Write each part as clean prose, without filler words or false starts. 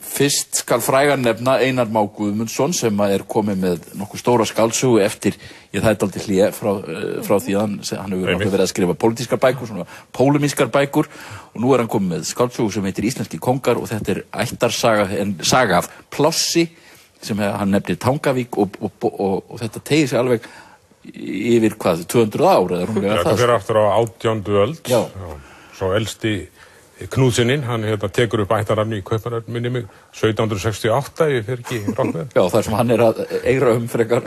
Fyrst skal frægan nefna Einar Má Guðmundsson sem komið með nokkuð stóra skáldsögu eftir, það dálítið hlé frá því að hann hefur náttúrulega verið að skrifa pólitískar bækur, svona pólemískar bækur, og nú hann komið með skáldsögu sem heitir Íslenskir kongar og þetta ættarsaga, saga af plássi sem hann nefnir Tangavík og þetta tegir sig alveg yfir 200 ár eða rúmlega það. Þetta fyrir aftur á 18. öld. Já. Svo elsti Knútseninn, hann tekur upp ættarnafni í Kaupmannahöfn, minni mig, 1768, ég fer ekki rangt með. Já, þar sem hann að eigra frekar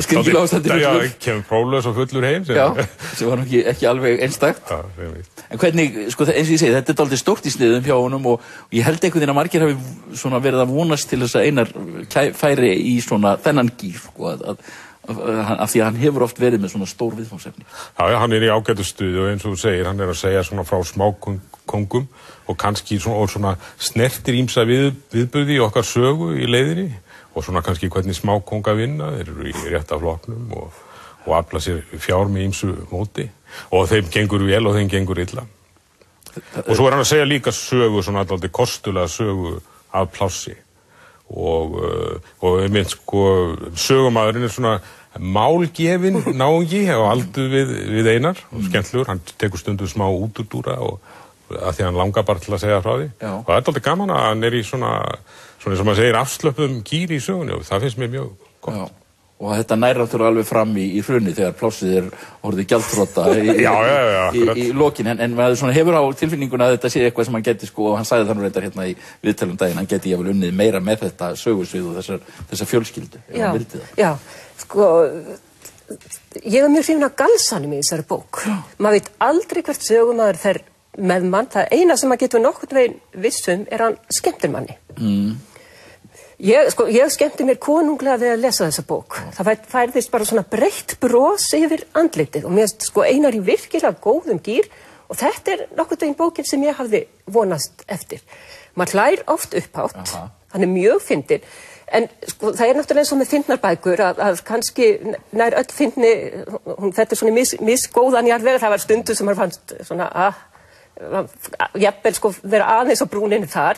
skringilega ástandi. Já, kemur próflaus og fullur heim. Já, sem var nú ekki alveg einstakt. En hvernig, sko, eins og ég segi, þetta er dálítið stórt í sniðum hjá honum og ég held einhvern veginn að margir hafi svona verið að vonast til þess að Einar færi í svona þennan gír, sko, af því að hann hefur oft verið með svona stór viðfangsefni. Já, hann í ágætu stuði og eins og þú segir, hann að segja svona frá smákóngum og kannski svona snertir ýmsa viðburði í okkar sögu í leiðinni og svona kannski hvernig smákónga vinna, þeir eru í rétta flokknum og afla sér fjár með ýmsu móti og þeim gengur vel og þeim gengur illa. Og svo hann að segja líka sögu, svona alltaf kostulega sögu af plássi og einmitt sko sögumaðurinn svona málgefinn náungi á aldur við Einar og skemmtlegur, hann tekur stundum smá útúrdúra og að því hann langar bara til að segja frá því. Já. Og það er alltaf gaman að hann í svona eins og maður segir afslöppuðum gír í sögunni og það finnst mér mjög gott. Já. Og þetta nær náttúrulega alveg fram í hruni þegar plássið orðið gjaldþrota í lokin, en maður svona hefur á tilfinninguna að þetta sé eitthvað sem hann geti sko, og hann sagði þannig reyndar hérna í viðtölum daginn, hann geti jafnvel unnið meira með þetta sögusvið og þessa fjölskyldu. Já, sko, ég mjög hrifin af galsanum í þessari bók. Maður veit aldrei hvert sögumaður fer með mann, það eina sem maður getur nokkurn veginn vissum er hann skemmtir manni. Ég skemmti mér konunglega við að lesa þessa bók. Það færðist bara svona breitt bros yfir andlitið og mér sko Einar í virkilega góðum gír og þetta er nokkurn veginn bókin sem ég hafði vonast eftir. Maður hlær oft upphátt, hann er mjög fyndinn, en sko það er náttúrulega eins og með fyndnarbækur að kannski nær öll fyndni, hún þetta svona misgóðan jarðveg, það var stundu sem maður fannst svona jafnvel sko vera aðeins á brúninni þar,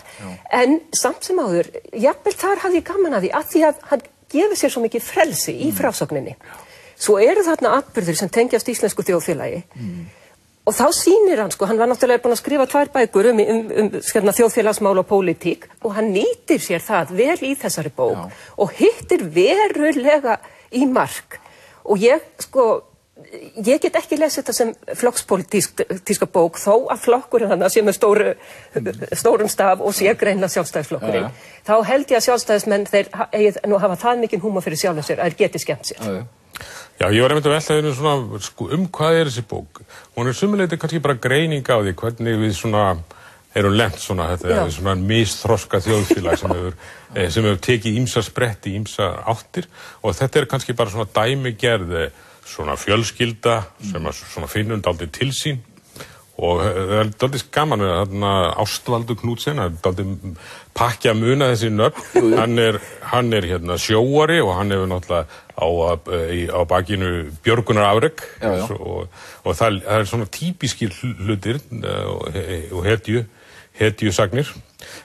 en samt sem áður, jafnvel þar hafði ég gaman að því að hann gefur sér svo mikið frelsi í frásögninni. Svo eru þarna atburðir sem tengjast íslensku þjóðfélagi og þá sýnir hann, sko, hann var náttúrulega búinn að skrifa 2 bækur um þjóðfélagsmál og pólitík og hann nýtir sér það vel í þessari bók og hittir verulega í mark og ég get ekki lesið þetta sem flokkspólitíska bók þó að flokkurinn hann sé með stórum staf og sé greina sjálfstæðisflokkurinn. Þá held ég að sjálfstæðismenn þeir eigi nú hafa það mikinn húmor fyrir sjálfum sér að þeir geti skemmt sér. Já, ég var einmitt að velta svona, sko, hvað þessi bók? Hún sumuleyti kannski bara greining á því hvernig við svona erum lent svona, þetta svona misþroska þjóðfélag sem hefur tekið ýmsa spretti, ýmsa áttir og þetta kannski bara svona dæmigerð svona fjölskylda sem svona finnum dálítið til sín og það er dálítið gaman þarna Ástvaldur Knútsen, það er dálítið pakkja muna þessi nöfn, hann er hérna sjóari og hann hefur náttúrulega á bakinu björgunarafrek og það er svona típiskir hlutir og hetjusagnir.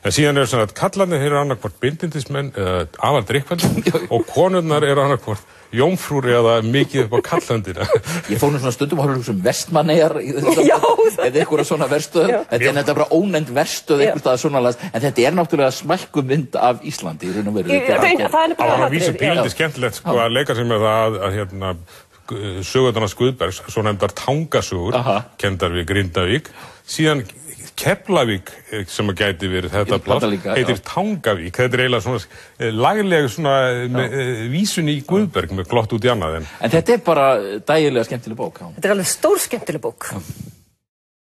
En síðan svona að kallarnir eru annarkvort bindindismenn afar drikkfældir og konurnar eru annarkvort jómfrúr eða mikið upp á kallandina. Ég fór nú svona stundum að hugsa Vestmannaeyjar eða einhverja svona verstöð. Þetta er bara ónefnd verstöð einhvers staðar svona lands, en þetta er náttúrulega smækkumynd af Íslandi í raun og veru. Það var að vísa píldi skemmtilegt sko að leika sér með það að hérna sögurnar Guðbergs, svo nefndar Tangasögur, kenndar við Grindavík, síðan Keflavík sem að gæti verið þetta pláss heitir Tangavík. Þetta er eiginlega svona laglega svona vísun í Guðberg með glott út í annað. En þetta er bara dægilega skemmtileg bók. Þetta er alveg stór skemmtileg bók.